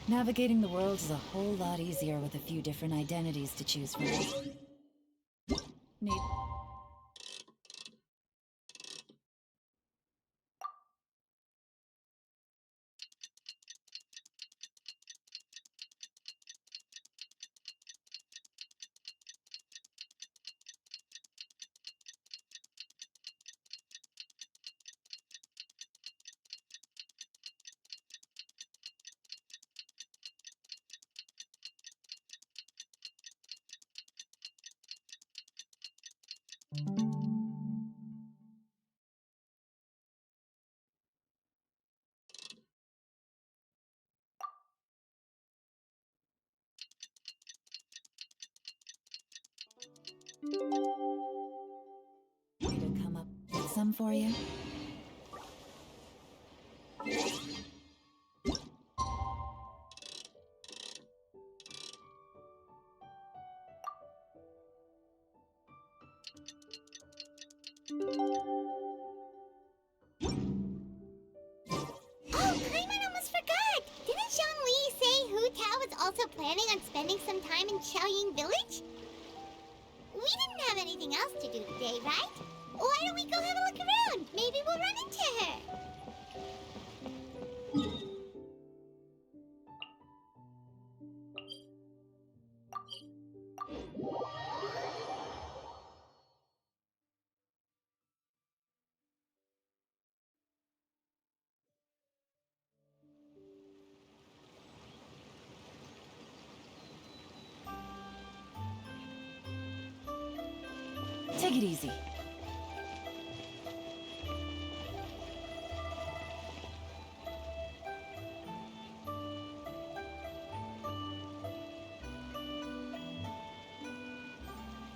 Navigating the world is a whole lot easier with a few different identities to choose from. Need me to come up with some for you? Oh, Paimon almost forgot! Didn't Zhongli say Hu Tao was also planning on spending some time in Xiaoying Village? We didn't have anything else to do today, right? Why don't we go have a look around? Maybe we'll run into her. Take it easy.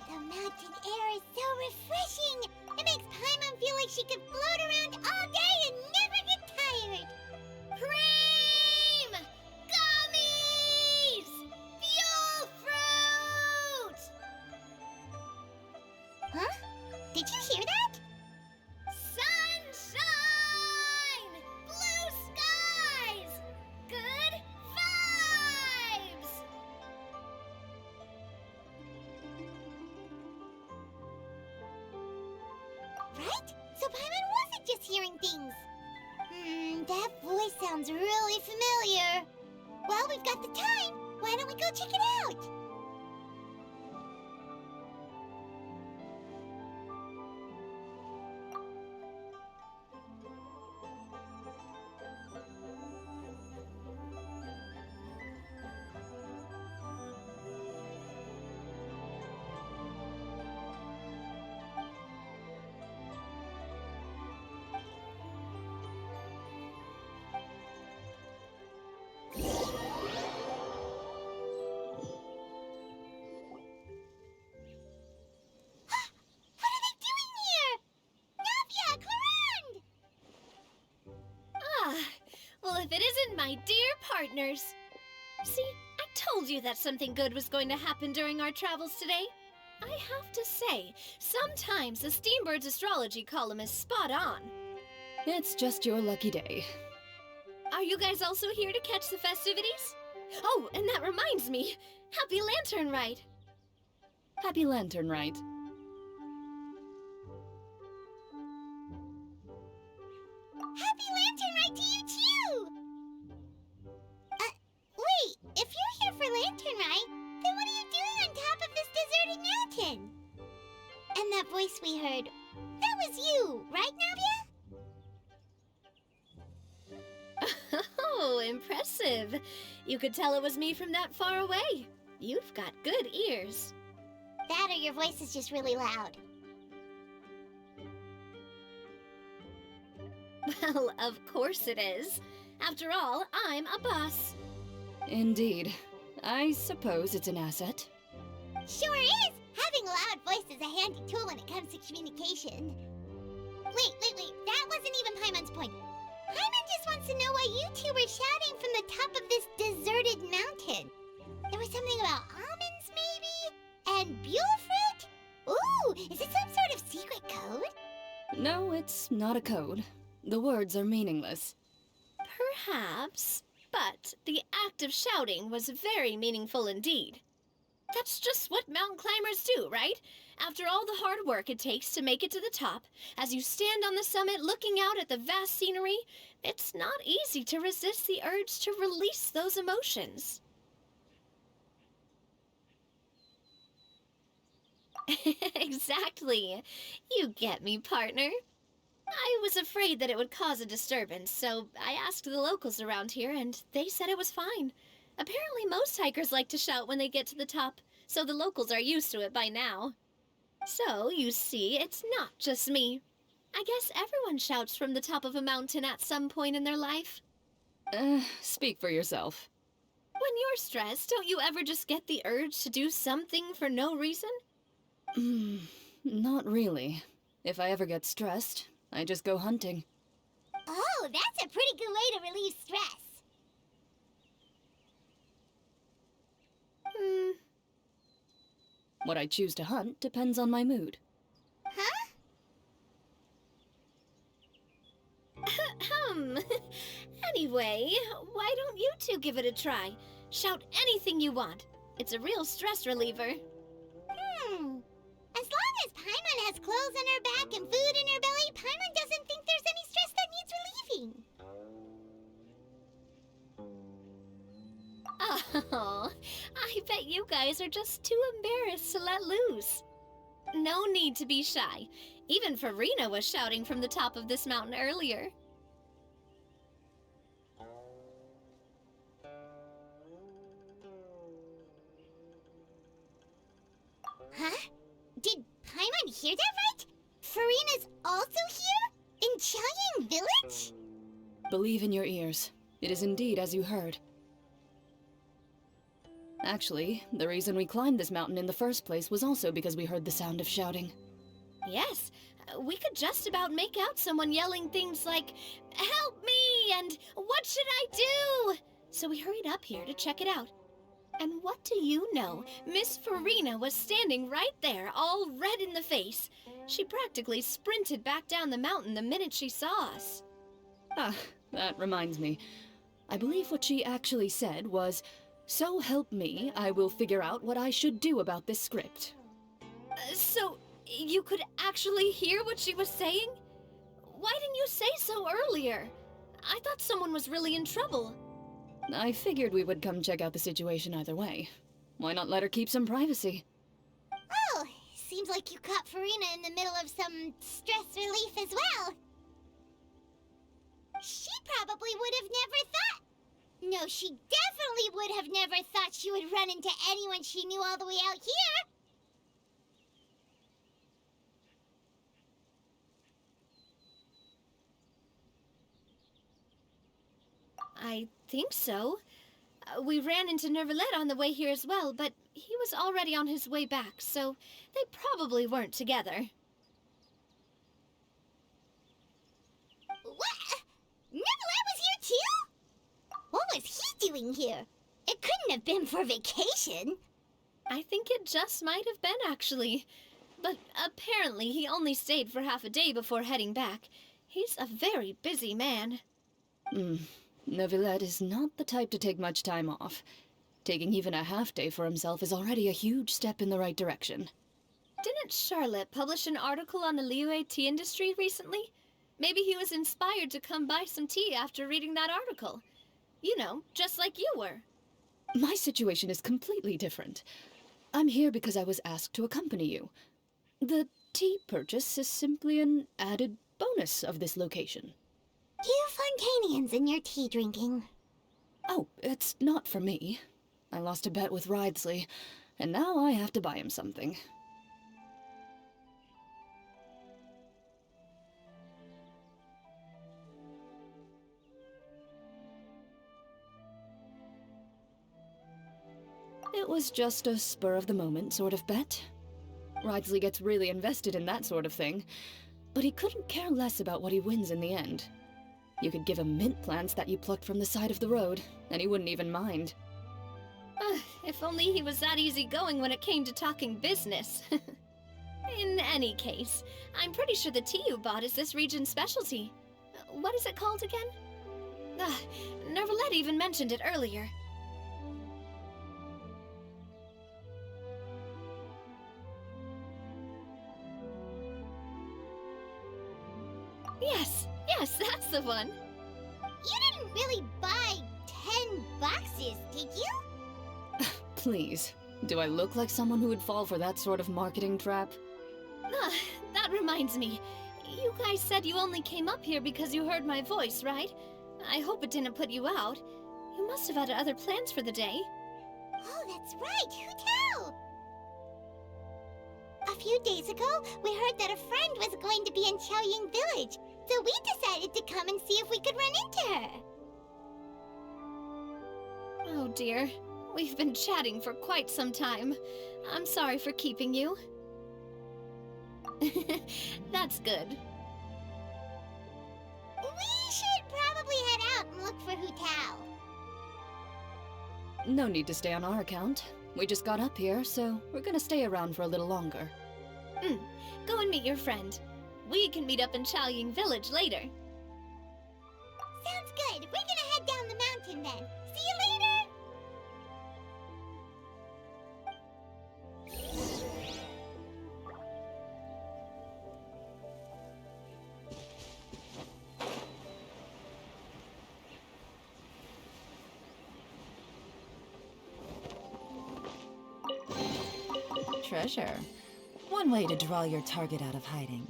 The mountain air is so refreshing. It makes Paimon feel like she could float around all day and never get tired. Cream! Gummies! Fuel fruit! Huh? Did you hear that? Sunshine! Blue skies! Good vibes! Right? So Paimon wasn't just hearing things. That voice sounds really familiar. Well, we've got the time. Why don't we go check it out? What are they doing here? Navia, Clarande! Ah, well, if it isn't my dear partners. See, I told you that something good was going to happen during our travels today. I have to say, sometimes the Steambird's astrology column is spot on. It's just your lucky day. Are you guys also here to catch the festivities? Oh, and that reminds me, Happy Lantern Ride. Happy Lantern Rite. Happy Lantern Ride to you too! Wait, if you're here for Lantern Ride, then what are you doing on top of this deserted mountain? And that voice we heard, that was you, right, Navia? Oh, impressive. You could tell it was me from that far away. You've got good ears. That or your voice is just really loud. Well, of course it is. After all, I'm a boss. Indeed. I suppose it's an asset. Sure is! Having a loud voice is a handy tool when it comes to communication. Wait, that wasn't even Paimon's point. Paimon just wants to know why you two were shouting from the top of this deserted mountain. There was something about almonds, maybe? And buell fruit? Ooh, is it some sort of secret code? No, it's not a code. The words are meaningless. Perhaps. But the act of shouting was very meaningful indeed. That's just what mountain climbers do, right? After all the hard work it takes to make it to the top, as you stand on the summit looking out at the vast scenery, it's not easy to resist the urge to release those emotions. Exactly. You get me, partner. I was afraid that it would cause a disturbance, so I asked the locals around here, and they said it was fine. Apparently most hikers like to shout when they get to the top, so the locals are used to it by now. So, you see, it's not just me. I guess everyone shouts from the top of a mountain at some point in their life. Speak for yourself. When you're stressed, don't you ever just get the urge to do something for no reason? Not really. If I ever get stressed, I just go hunting. Oh, that's a pretty good way to relieve stress. What I choose to hunt depends on my mood. Huh? Anyway, why don't you two give it a try? Shout anything you want. It's a real stress reliever. As long as Paimon has clothes on her back and food in her belly, Paimon doesn't think there's any stress that needs relieving. Oh, I bet you guys are just too embarrassed to let loose. No need to be shy. Even Farina was shouting from the top of this mountain earlier. Huh? Did Paimon hear that right? Farina's also here? In Chiang Village? Believe in your ears. It is indeed as you heard. Actually, the reason we climbed this mountain in the first place was also because we heard the sound of shouting. Yes, we could just about make out someone yelling things like, "Help me!" and "What should I do?" So we hurried up here to check it out. And what do you know? Miss Farina was standing right there, all red in the face. She practically sprinted back down the mountain the minute she saw us. Ah, that reminds me. I believe what she actually said was, "So help me, I will figure out what I should do about this script." So, you could actually hear what she was saying? Why didn't you say so earlier? I thought someone was really in trouble. I figured we would come check out the situation either way. Why not let her keep some privacy? Oh, seems like you caught Farina in the middle of some stress relief as well. She probably would have never thought. No, she definitely would have never thought she would run into anyone she knew all the way out here. I think so. We ran into Nervalette on the way here as well, but he was already on his way back, so they probably weren't together. What? Nervalette was here too? What was he doing here? It couldn't have been for vacation. I think it just might have been, actually. But apparently he only stayed for half a day before heading back. He's a very busy man. Neuvillette is not the type to take much time off. Taking even a half day for himself is already a huge step in the right direction. Didn't Charlotte publish an article on the Liyue tea industry recently? Maybe he was inspired to come buy some tea after reading that article. You know, just like you were. My situation is completely different. I'm here because I was asked to accompany you. The tea purchase is simply an added bonus of this location. You Fontanians and your tea drinking. Oh, it's not for me. I lost a bet with Ridesley, and now I have to buy him something. It was just a spur-of-the-moment sort of bet. Ridesley gets really invested in that sort of thing, but he couldn't care less about what he wins in the end. You could give him mint plants that you plucked from the side of the road, and he wouldn't even mind. If only he was that easygoing when it came to talking business. In any case, I'm pretty sure the tea you bought is this region's specialty. What is it called again? Nervalette even mentioned it earlier. Yes, that's the one. You didn't really buy 10 boxes, did you? Please, do I look like someone who would fall for that sort of marketing trap? That reminds me. You guys said you only came up here because you heard my voice, right? I hope it didn't put you out. You must have had other plans for the day. Oh, that's right. Who tell? A few days ago, we heard that a friend was going to be in Xiaoying Village, so we decided to come and see if we could run into her. Oh dear. We've been chatting for quite some time. I'm sorry for keeping you. That's good. We should probably head out and look for Hu Tao. No need to stay on our account. We just got up here, so we're gonna stay around for a little longer. Go and meet your friend. We can meet up in Xiaoying Village later. Sounds good. We're gonna head down the mountain then. See you later! Treasure. One way to draw your target out of hiding.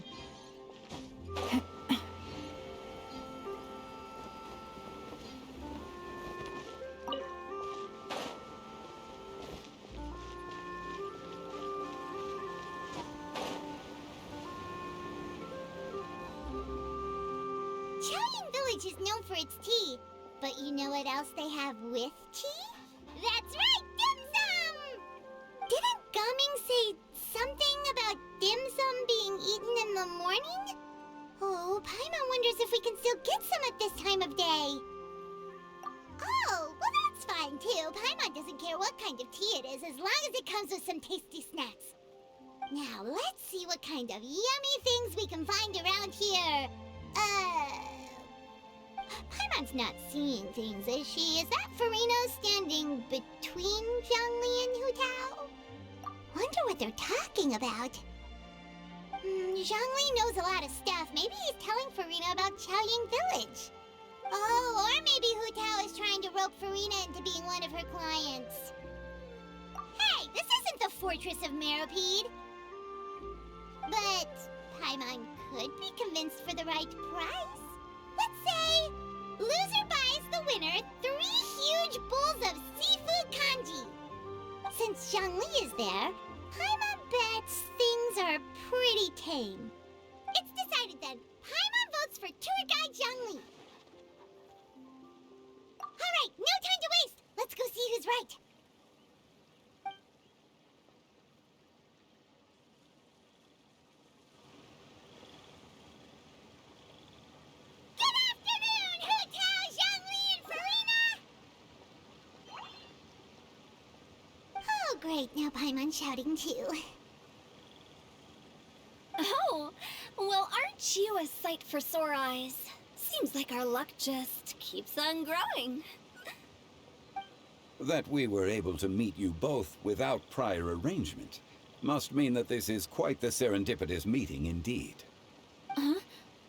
Xiaoying Village is known for its tea, but you know what else they have with tea? That's right, dim sum! Didn't Gaming say something about dim sum being eaten in the morning? Oh, Paimon wonders if we can still get some at this time of day. Oh, well that's fine too. Paimon doesn't care what kind of tea it is as long as it comes with some tasty snacks. Now, let's see what kind of yummy things we can find around here. Paimon's not seeing things, is she? Is that Farina standing between Zhongli and Hu Tao? Wonder what they're talking about. Zhongli knows a lot of stuff. Maybe he's telling Farina about Xiaoying Village. Oh, or maybe Hu Tao is trying to rope Farina into being one of her clients. Hey, this isn't the Fortress of Meropide. But Paimon could be convinced for the right price. Let's say loser buys the winner 3 huge bowls of seafood kanji. Since Zhongli is there, Paimon bets things are pretty tame. It's decided then. Paimon votes for tour guide Zhongli. All right, no time to waste. Let's go see who's right. Good afternoon, Hu Tao, Zhongli, and Farina! Oh, great. Now Paimon's shouting too. Oh, well, aren't you a sight for sore eyes? Seems like our luck just keeps on growing. That we were able to meet you both without prior arrangement must mean that this is quite the serendipitous meeting indeed. Huh?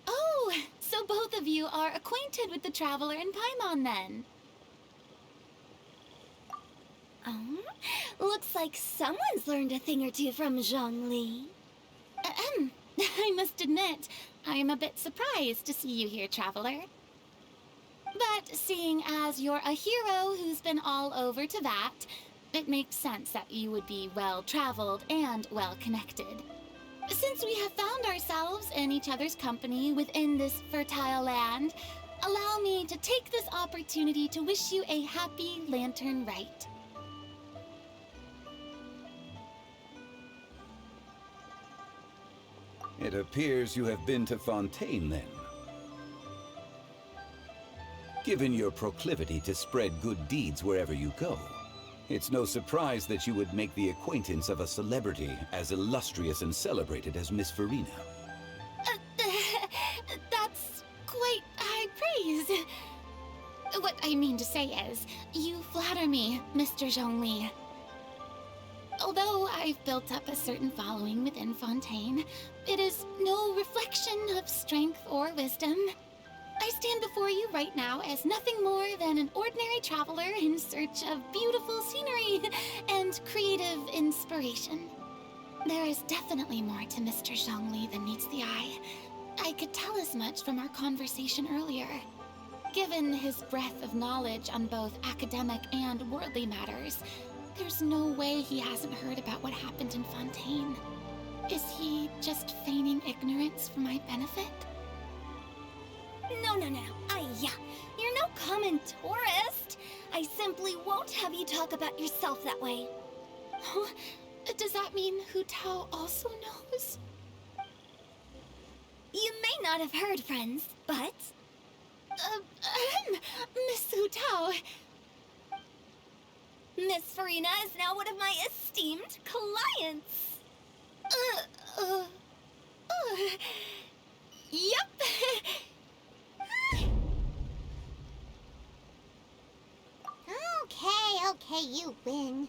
Oh, so both of you are acquainted with the Traveler and Paimon then? Looks like someone's learned a thing or two from Zhongli. I must admit, I am a bit surprised to see you here, Traveler. But seeing as you're a hero who's been all over Teyvat, it makes sense that you would be well-traveled and well-connected. Since we have found ourselves in each other's company within this fertile land, allow me to take this opportunity to wish you a happy Lantern Rite. It appears you have been to Fontaine then. Given your proclivity to spread good deeds wherever you go, it's no surprise that you would make the acquaintance of a celebrity as illustrious and celebrated as Miss Farina. That's quite high praise. I mean to say is, you flatter me, Mr. Zhongli. Although I've built up a certain following within Fontaine, it is no reflection of strength or wisdom. I stand before you right now as nothing more than an ordinary traveler in search of beautiful scenery and creative inspiration. There is definitely more to Mr. Zhongli than meets the eye. I could tell as much from our conversation earlier. Given his breadth of knowledge on both academic and worldly matters, there's no way he hasn't heard about what happened in Fontaine. Is he just feigning ignorance for my benefit? No. You're no common tourist. I simply won't have you talk about yourself that way. Huh? Does that mean Hu Tao also knows? You may not have heard, friends, but... Miss Hu Tao. Miss Farina is now one of my esteemed clients. Yep. Okay, you win.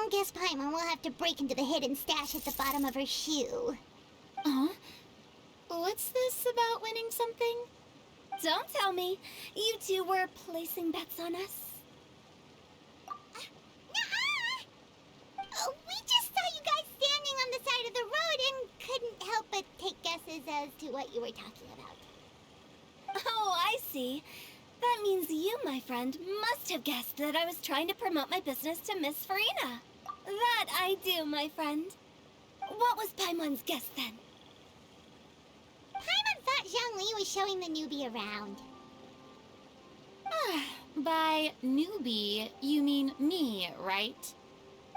Guess Paimon will have to break into the hidden stash at the bottom of her shoe. What's this about winning something? Don't tell me. You two were placing bets on us. We just saw you guys standing on the side of the road and couldn't help but take guesses as to what you were talking about. Oh, I see. That means you, my friend, must have guessed that I was trying to promote my business to Miss Farina. That I do, my friend. What was Paimon's guess then? Paimon thought Zhongli was showing the newbie around. By newbie, you mean me, right?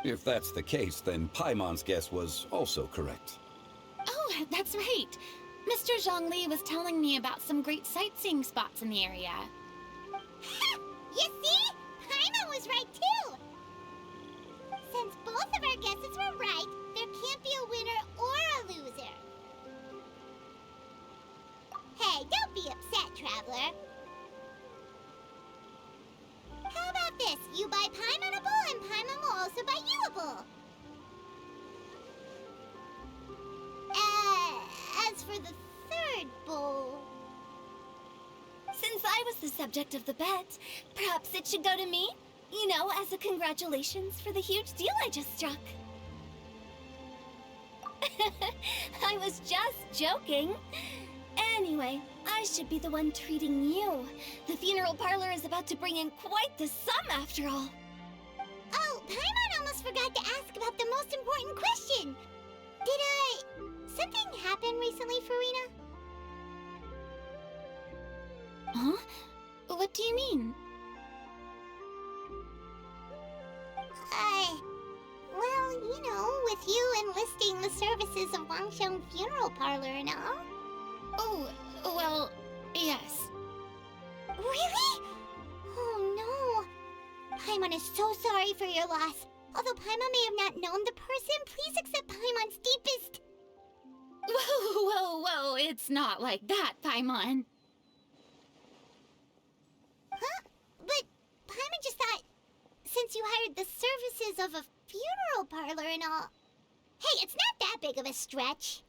If that's the case, then Paimon's guess was also correct. Oh, that's right. Mr. Zhongli was telling me about some great sightseeing spots in the area. You see? Paimon was right too! Since both of our guesses were right, there can't be a winner or a loser. Hey, don't be upset, Traveler. How about this? You buy Paimon a bowl, and Paimon will also buy you a bowl. As for the third bowl... Since I was the subject of the bet, perhaps it should go to me? You know, as a congratulations for the huge deal I just struck. I was just joking. Anyway, I should be the one treating you. The funeral parlor is about to bring in quite the sum after all. Oh, Paimon almost forgot to ask about the most important question. Something happen recently, Farina? Huh? What do you mean? Well, you know, with you enlisting the services of Wangsheng Funeral Parlor and all. Oh, well, yes. Really? Oh no. Paimon is so sorry for your loss. Although Paimon may have not known the person, please accept Paimon's deepest... Whoa, it's not like that, Paimon. Huh? But Paimon just thought, since you hired the services of a funeral parlor and all... Hey, it's not that big of a stretch.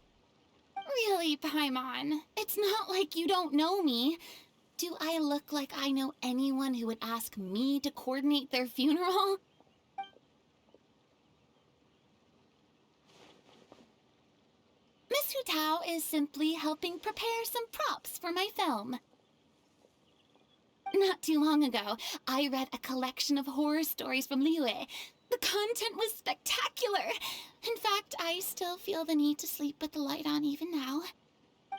Really, Paimon? It's not like you don't know me. Do I look like I know anyone who would ask me to coordinate their funeral? Miss Hu Tao is simply helping prepare some props for my film. Not too long ago, I read a collection of horror stories from Liyue. The content was spectacular. In fact, I still feel the need to sleep with the light on even now.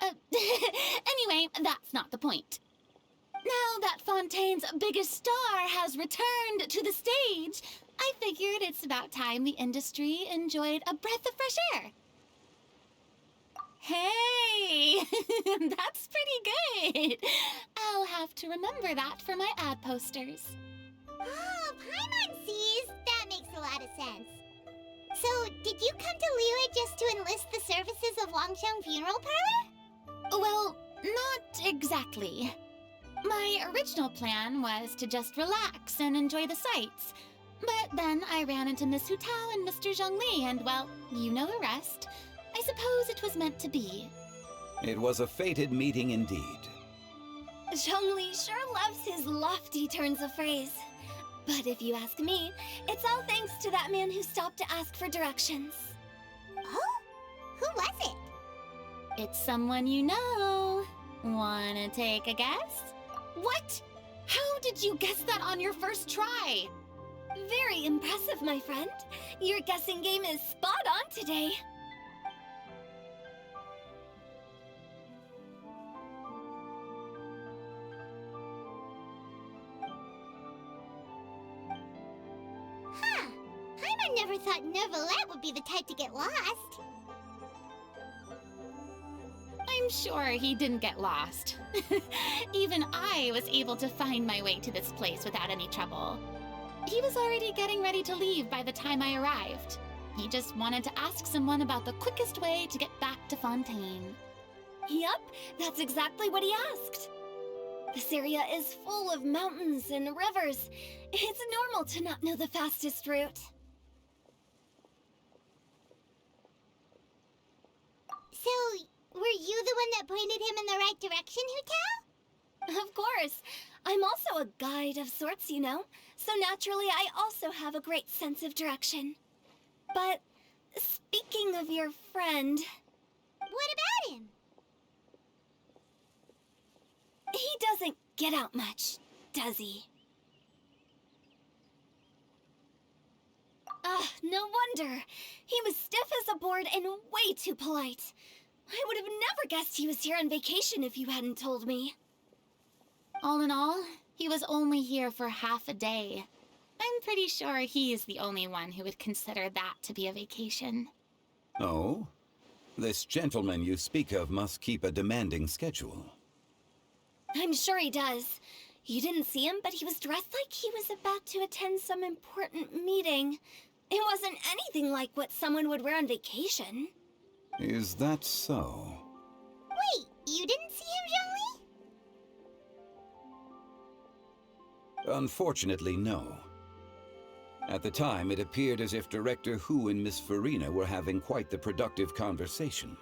Anyway, that's not the point. Now that Fontaine's biggest star has returned to the stage, I figured it's about time the industry enjoyed a breath of fresh air. Hey, that's pretty good. I'll have to remember that for my ad posters. Oh, Paimon sees. That makes a lot of sense. So, did you come to Liyue just to enlist the services of Wangsheng Funeral Parlor? Well, not exactly. My original plan was to just relax and enjoy the sights. But then I ran into Miss Hu Tao and Mr. Zhongli, and well, you know the rest. I suppose it was meant to be. It was a fated meeting indeed. Zhongli sure loves his lofty turns of phrase. But if you ask me, it's all thanks to that man who stopped to ask for directions. Oh? Who was it? It's someone you know. Wanna take a guess? What? How did you guess that on your first try? Very impressive, my friend. Your guessing game is spot on today. Huh. Paimon never thought Neuvillette would be the type to get lost. I'm sure he didn't get lost. Even I was able to find my way to this place without any trouble. He was already getting ready to leave by the time I arrived. He just wanted to ask someone about the quickest way to get back to Fontaine. Yup, that's exactly what he asked. This area is full of mountains and rivers. It's normal to not know the fastest route. So, were you the one that pointed him in the right direction, Hu Tao? Of course. I'm also a guide of sorts, you know. So naturally, I also have a great sense of direction. But speaking of your friend... What about him? He doesn't get out much, does he? No wonder. He was stiff as a board and way too polite. I would have never guessed he was here on vacation if you hadn't told me. All in all, he was only here for half a day. I'm pretty sure he is the only one who would consider that to be a vacation. Oh? This gentleman you speak of must keep a demanding schedule. I'm sure he does. You didn't see him, but he was dressed like he was about to attend some important meeting. It wasn't anything like what someone would wear on vacation. Is that so? Wait, you didn't see him, Zhongli? Unfortunately, no. At the time, it appeared as if Director Hu and Miss Farina were having quite the productive conversation.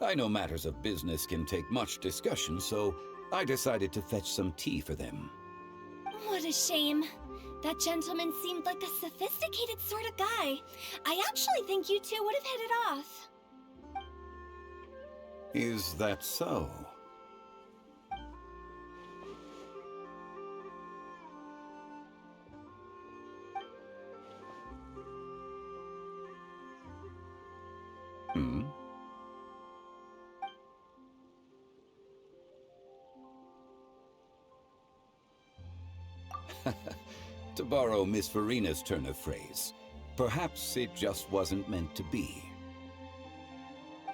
I know matters of business can take much discussion, so I decided to fetch some tea for them. What a shame. That gentleman seemed like a sophisticated sort of guy. I actually think you two would have hit it off. Is that so? Hmm? To borrow Miss Farina's turn of phrase, perhaps it just wasn't meant to be.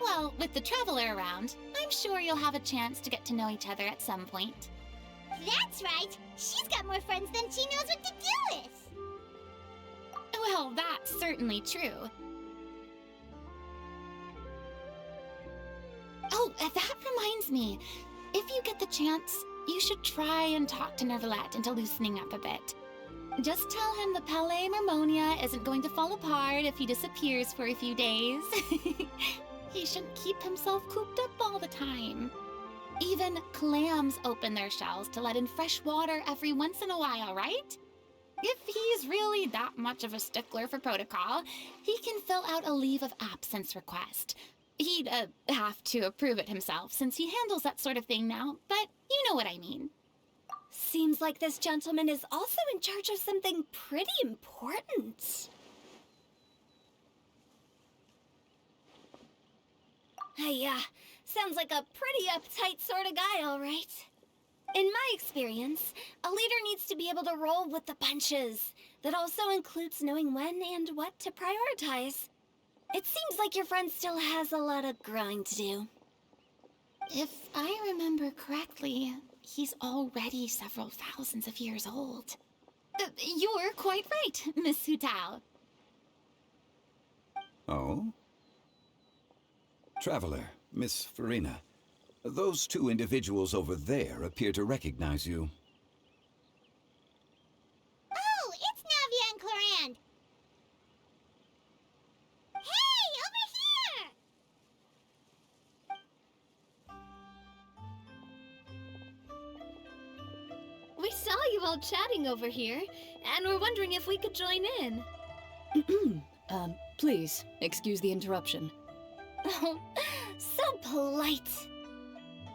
Well, with the Traveler around, I'm sure you'll have a chance to get to know each other at some point. That's right. She's got more friends than she knows what to do with. Well, that's certainly true. Oh, that reminds me. If you get the chance, you should try and talk to Neuvillette into loosening up a bit. Just tell him the Palais Mermonia isn't going to fall apart if he disappears for a few days. He shouldn't keep himself cooped up all the time. Even clams open their shells to let in fresh water every once in a while, right? If he's really that much of a stickler for protocol, he can fill out a leave of absence request. He'd have to approve it himself since he handles that sort of thing now, but you know what I mean. Seems like this gentleman is also in charge of something pretty important. Yeah, sounds like a pretty uptight sort of guy, all right. In my experience, a leader needs to be able to roll with the punches. That also includes knowing when and what to prioritize. It seems like your friend still has a lot of growing to do. If I remember correctly, he's already several thousands of years old. You're quite right, Miss Hu Tao. Oh? Traveler, Miss Farina, Those two individuals over there appear to recognize you. Oh, it's Navia and Clorand. Hey, over here! We saw you all chatting over here, and we're wondering if we could join in. Please, excuse the interruption. Oh, so polite.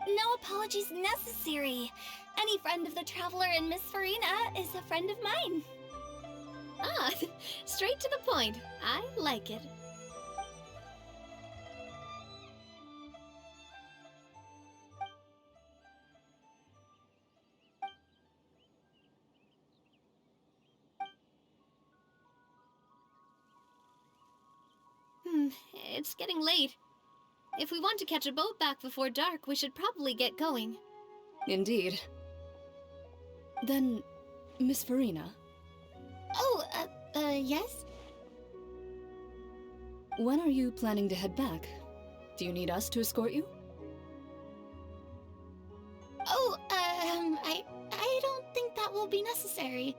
No apologies necessary. Any friend of the Traveler and Miss Farina is a friend of mine. Ah, straight to the point. I like it. It's getting late. If we want to catch a boat back before dark, we should probably get going. Indeed. Then, Miss Farina, Oh, yes? when are you planning to head back? Do you need us to escort you? Oh, I don't think that will be necessary.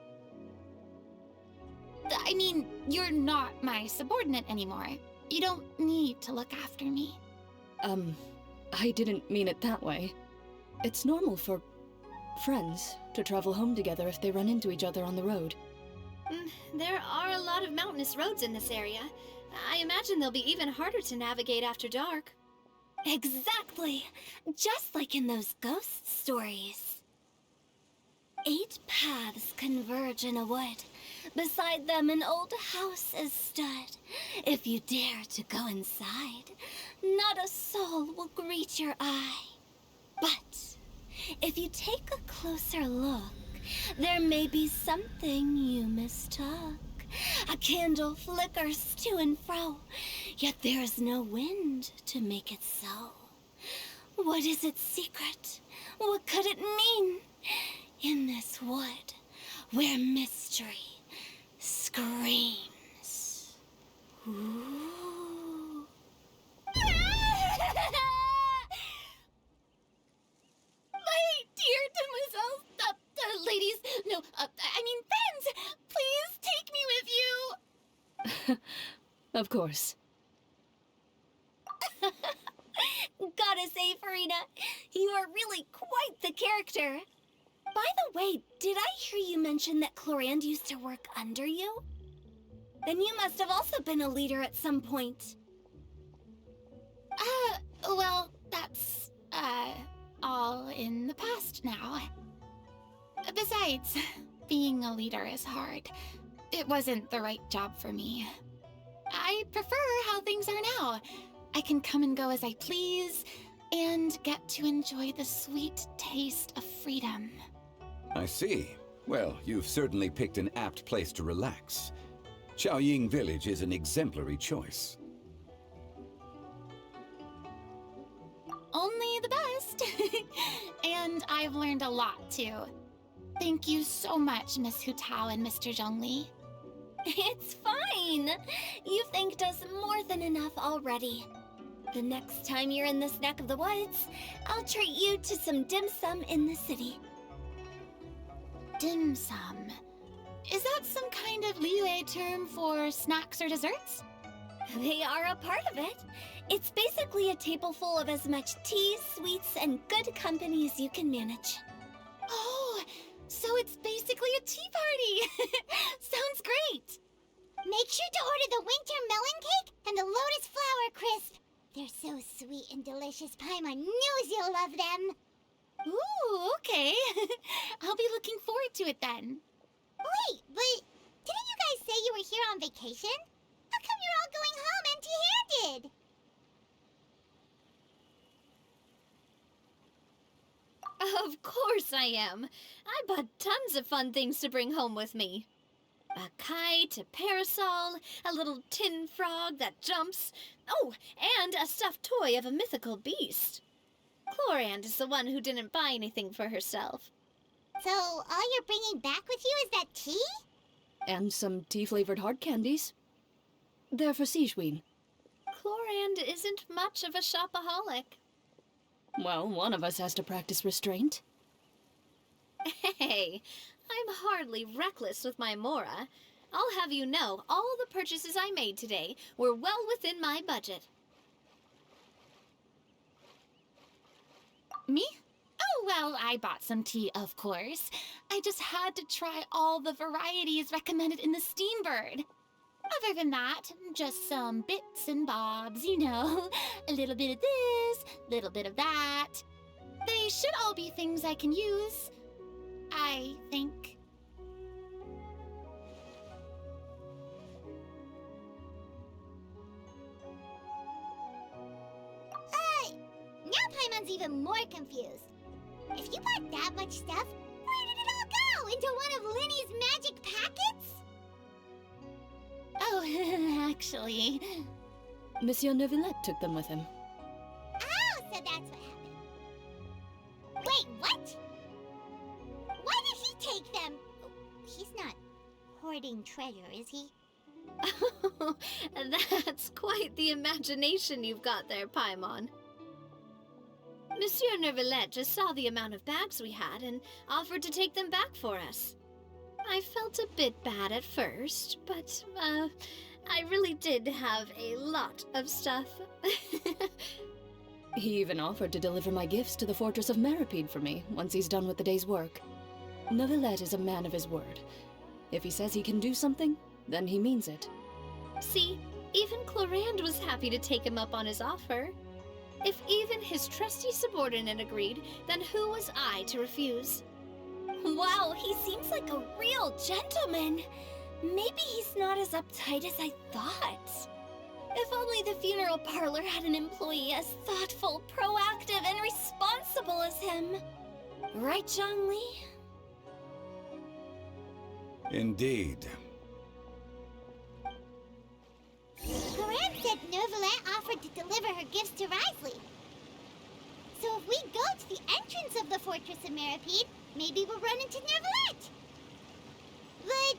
I mean, you're not my subordinate anymore. You don't need to look after me. I didn't mean it that way. It's normal for friends to travel home together if they run into each other on the road. There are a lot of mountainous roads in this area. I imagine they'll be even harder to navigate after dark. Exactly. Just like in those ghost stories. 8 paths converge in a wood. Beside them an old house is stood. If you dare to go inside, not a soul will greet your eye. But if you take a closer look, there may be something you mistook. A candle flickers to and fro, yet there is no wind to make it so. What is its secret? What could it mean? In this wood, where mystery screams. Ooh. My dear demoiselles, ladies, no, I mean friends, please take me with you. Of course. Gotta say, Farina, you are really quite the character. By the way, did I hear you mention that Clorand used to work under you? Then you must have also been a leader at some point. Well, that's, all in the past now. Besides, being a leader is hard. It wasn't the right job for me. I prefer how things are now. I can come and go as I please, and get to enjoy the sweet taste of freedom. I see. Well, you've certainly picked an apt place to relax. Xiaoying Village is an exemplary choice. Only the best. And I've learned a lot, too. Thank you so much, Miss Hu Tao and Mr. Zhongli. It's fine. You thanked us more than enough already. The next time you're in this neck of the woods, I'll treat you to some dim sum in the city. Dim sum. Is that some kind of Liyue term for snacks or desserts? They are a part of it. It's basically a table full of as much tea, sweets, and good company as you can manage. Oh, so it's basically a tea party. Sounds great. Make sure to order the winter melon cake and the lotus flower crisp. They're so sweet and delicious, Paimon knows you'll love them. Ooh, okay. I'll be looking forward to it then. Wait, but didn't you guys say you were here on vacation? How come you're all going home empty-handed? Of course I am. I bought tons of fun things to bring home with me. A kite, a parasol, a little tin frog that jumps. Oh, and a stuffed toy of a mythical beast. Clorand is the one who didn't buy anything for herself. So all you're bringing back with you is that tea? And some tea-flavored hard candies. They're for Sijwin. Clorand isn't much of a shopaholic. Well, one of us has to practice restraint. Hey, I'm hardly reckless with my Mora. I'll have you know, all the purchases I made today were well within my budget. Me? Oh, well, I bought some tea, of course. I just had to try all the varieties recommended in the Steambird. Other than that, just some bits and bobs, you know. A little bit of this, little bit of that. They should all be things I can use, I think. Now Paimon's even more confused. If you bought that much stuff, where did it all go? Into one of Linny's magic packets? Oh, actually... Monsieur Neuvillette took them with him. Oh, so that's what happened. Wait, what? Why did he take them? He's not hoarding treasure, is he? That's quite the imagination you've got there, Paimon. Monsieur Neuvillette just saw the amount of bags we had and offered to take them back for us. I felt a bit bad at first, but, I really did have a lot of stuff. He even offered to deliver my gifts to the Fortress of Meripede for me once he's done with the day's work. Neuvillette is a man of his word. If he says he can do something, then he means it. See, even Clorand was happy to take him up on his offer. If even his trusty subordinate agreed, then who was I to refuse? Wow, he seems like a real gentleman. Maybe he's not as uptight as I thought. If only the funeral parlor had an employee as thoughtful, proactive, and responsible as him. Right, Zhongli? Indeed. Corinne said Neuvillette offered to deliver her gifts to Risley. So if we go to the entrance of the Fortress of Meripede, maybe we'll run into Neuvillette. But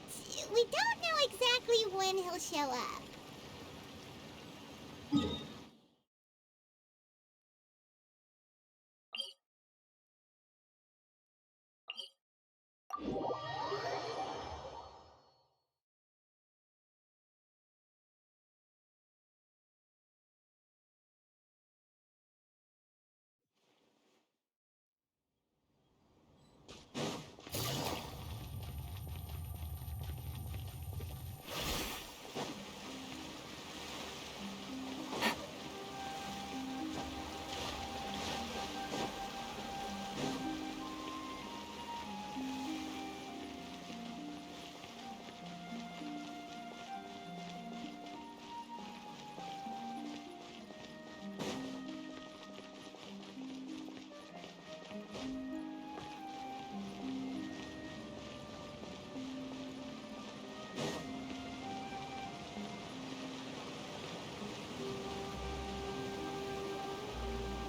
we don't know exactly when he'll show up.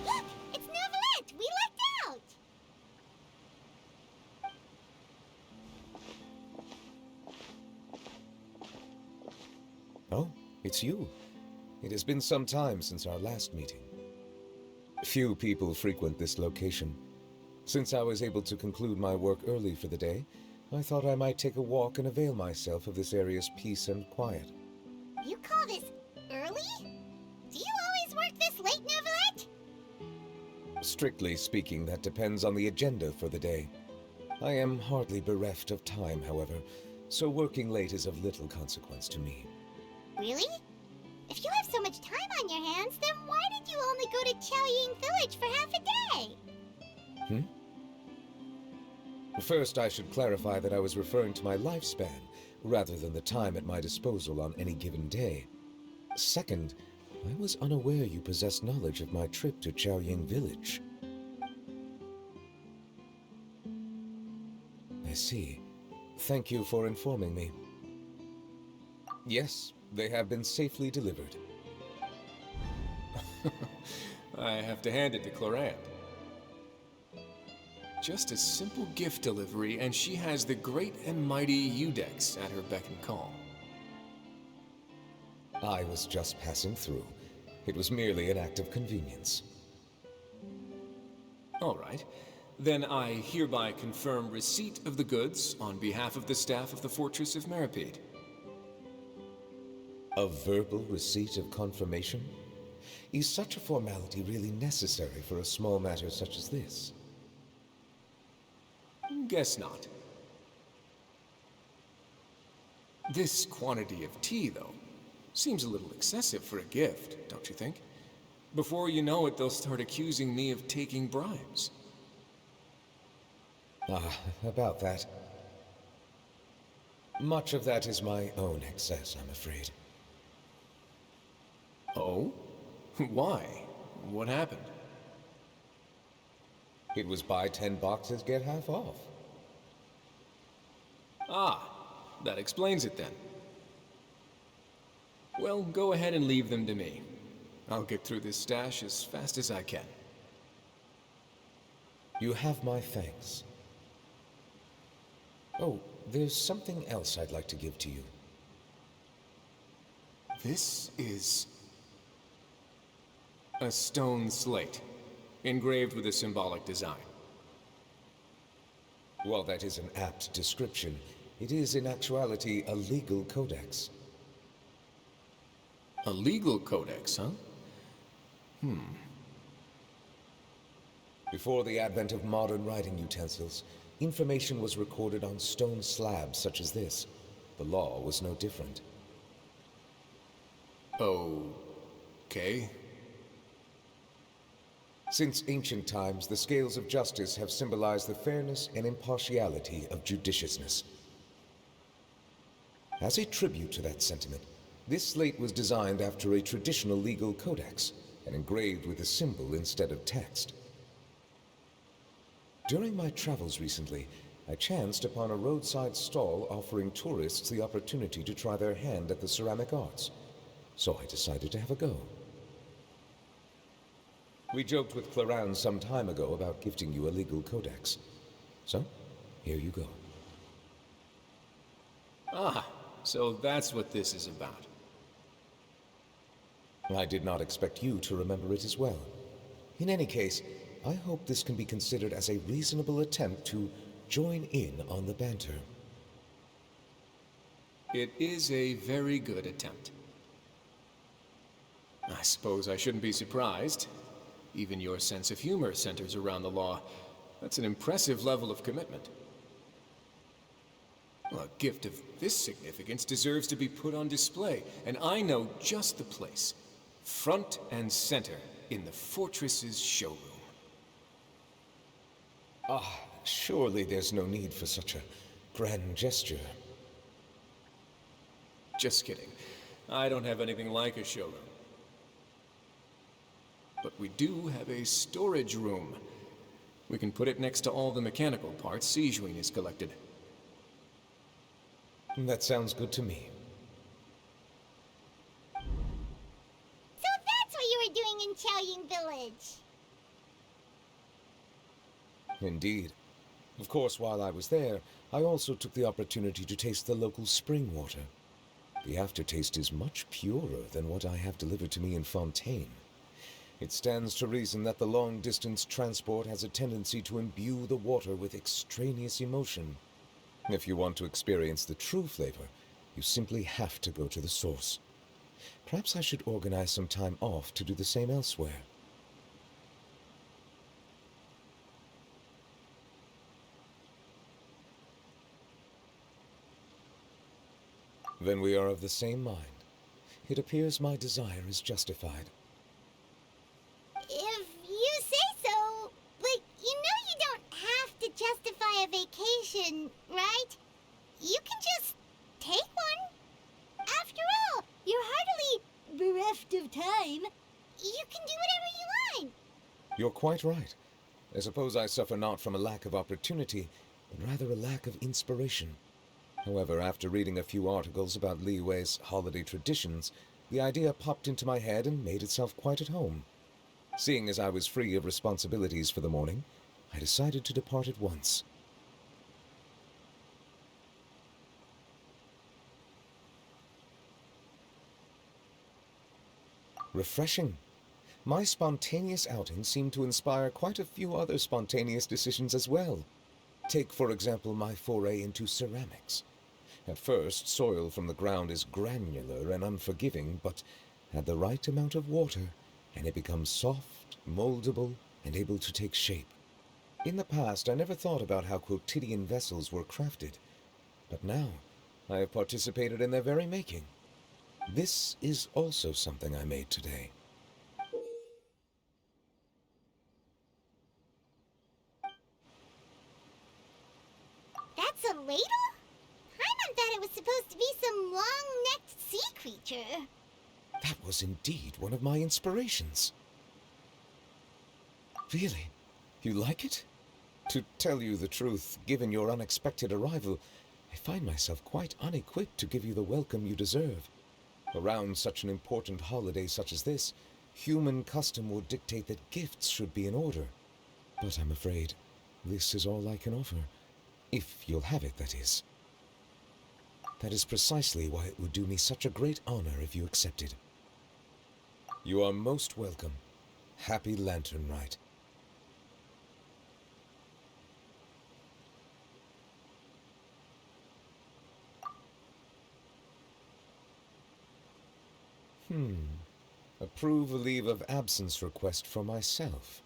Look! It's Neuvillette! We lucked out! Oh, it's you. It has been some time since our last meeting. Few people frequent this location. Since I was able to conclude my work early for the day, I thought I might take a walk and avail myself of this area's peace and quiet. You call this early? Do you always work this late, Neuvillette? Strictly speaking, that depends on the agenda for the day. I am hardly bereft of time, however, so working late is of little consequence to me. Really? If you have so much time on your hands, then why did you only go to Chaoying Village for half a day? First, I should clarify that I was referring to my lifespan, rather than the time at my disposal on any given day. Second, I was unaware you possessed knowledge of my trip to Chaoying Village. I see. Thank you for informing me. Yes, they have been safely delivered. I have to hand it to Clorand. Just a simple gift delivery, and she has the great and mighty Udex at her beck and call. I was just passing through. It was merely an act of convenience. All right. Then I hereby confirm receipt of the goods on behalf of the staff of the Fortress of Meripede. A verbal receipt of confirmation? Is such a formality really necessary for a small matter such as this? Guess not. This quantity of tea, though, seems a little excessive for a gift, don't you think? Before you know it, they'll start accusing me of taking bribes. About that. Much of that is my own excess, I'm afraid. Oh? Why? What happened? It was buy 10 boxes, get half off. Ah, that explains it then. Well, go ahead and leave them to me. I'll get through this stash as fast as I can. You have my thanks. Oh, there's something else I'd like to give to you. This is a stone slate, engraved with a symbolic design. While that is an apt description, it is in actuality a legal codex. A legal codex, huh? Before the advent of modern writing utensils, information was recorded on stone slabs such as this. The law was no different. Okay. Since ancient times, the scales of justice have symbolized the fairness and impartiality of judiciousness. As a tribute to that sentiment, this slate was designed after a traditional legal codex and engraved with a symbol instead of text. During my travels recently, I chanced upon a roadside stall offering tourists the opportunity to try their hand at the ceramic arts, so I decided to have a go. We joked with Claran some time ago about gifting you a legal codex. So, here you go. Ah, so that's what this is about. I did not expect you to remember it as well. In any case, I hope this can be considered as a reasonable attempt to join in on the banter. It is a very good attempt. I suppose I shouldn't be surprised. Even your sense of humor centers around the law. That's an impressive level of commitment. Well, a gift of this significance deserves to be put on display, and I know just the place. Front and center in the fortress's showroom. Surely there's no need for such a grand gesture. Just kidding. I don't have anything like a showroom. But we do have a storage room. We can put it next to all the mechanical parts Sijuin has collected. That sounds good to me. So that's what you were doing in Chaoying Village. Indeed. Of course, while I was there, I also took the opportunity to taste the local spring water. The aftertaste is much purer than what I have delivered to me in Fontaine. It stands to reason that the long-distance transport has a tendency to imbue the water with extraneous emotion. If you want to experience the true flavor, you simply have to go to the source. Perhaps I should organize some time off to do the same elsewhere. Then we are of the same mind. It appears my desire is justified. If you say so, but you know you don't have to justify a vacation, right? You can just take one. After all, you're hardly bereft of time. You can do whatever you want. You're quite right. I suppose I suffer not from a lack of opportunity, but rather a lack of inspiration. However, after reading a few articles about Li Wei's holiday traditions, the idea popped into my head and made itself quite at home. Seeing as I was free of responsibilities for the morning, I decided to depart at once. Refreshing. My spontaneous outing seemed to inspire quite a few other spontaneous decisions as well. Take, for example, my foray into ceramics. At first, soil from the ground is granular and unforgiving, but add the right amount of water, and it becomes soft, moldable, and able to take shape. In the past, I never thought about how quotidian vessels were crafted, but now I have participated in their very making. This is also something I made today. That's a ladle? Paimon thought it was supposed to be some long-necked sea creature. That was indeed one of my inspirations. Really? You like it? To tell you the truth, given your unexpected arrival, I find myself quite unequipped to give you the welcome you deserve. Around such an important holiday such as this, human custom would dictate that gifts should be in order. But I'm afraid this is all I can offer. If you'll have it, that is. That is precisely why it would do me such a great honor if you accepted. You are most welcome. Happy Lantern Rite. Approve a leave of absence request for myself.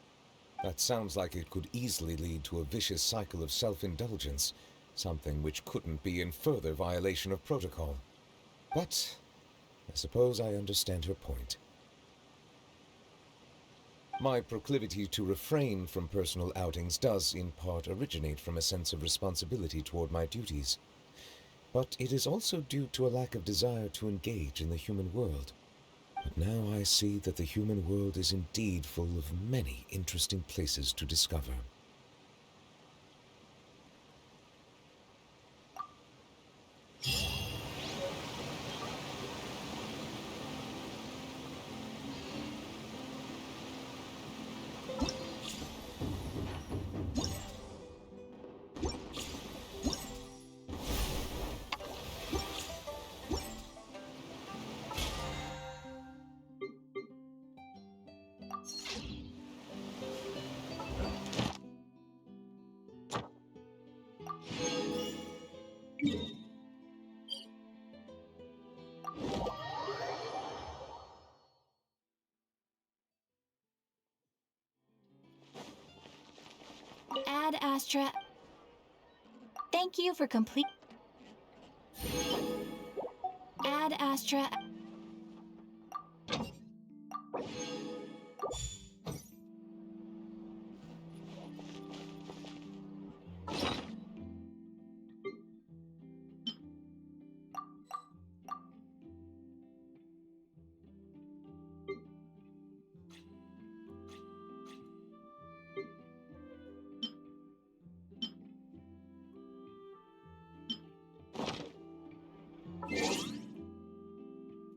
That sounds like it could easily lead to a vicious cycle of self-indulgence, something which couldn't be in further violation of protocol. But I suppose I understand her point. My proclivity to refrain from personal outings does, in part, originate from a sense of responsibility toward my duties. But it is also due to a lack of desire to engage in the human world. But now I see that the human world is indeed full of many interesting places to discover. Ad Astra. Thank you for complete. Ad Astra.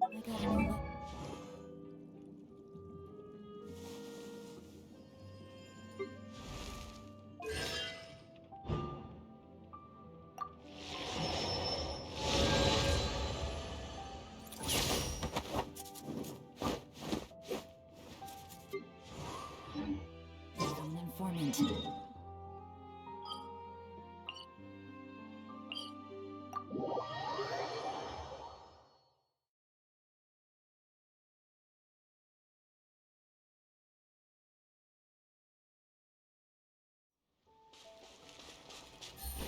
I got a new look. An informant.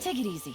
Take it easy.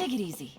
Take it easy.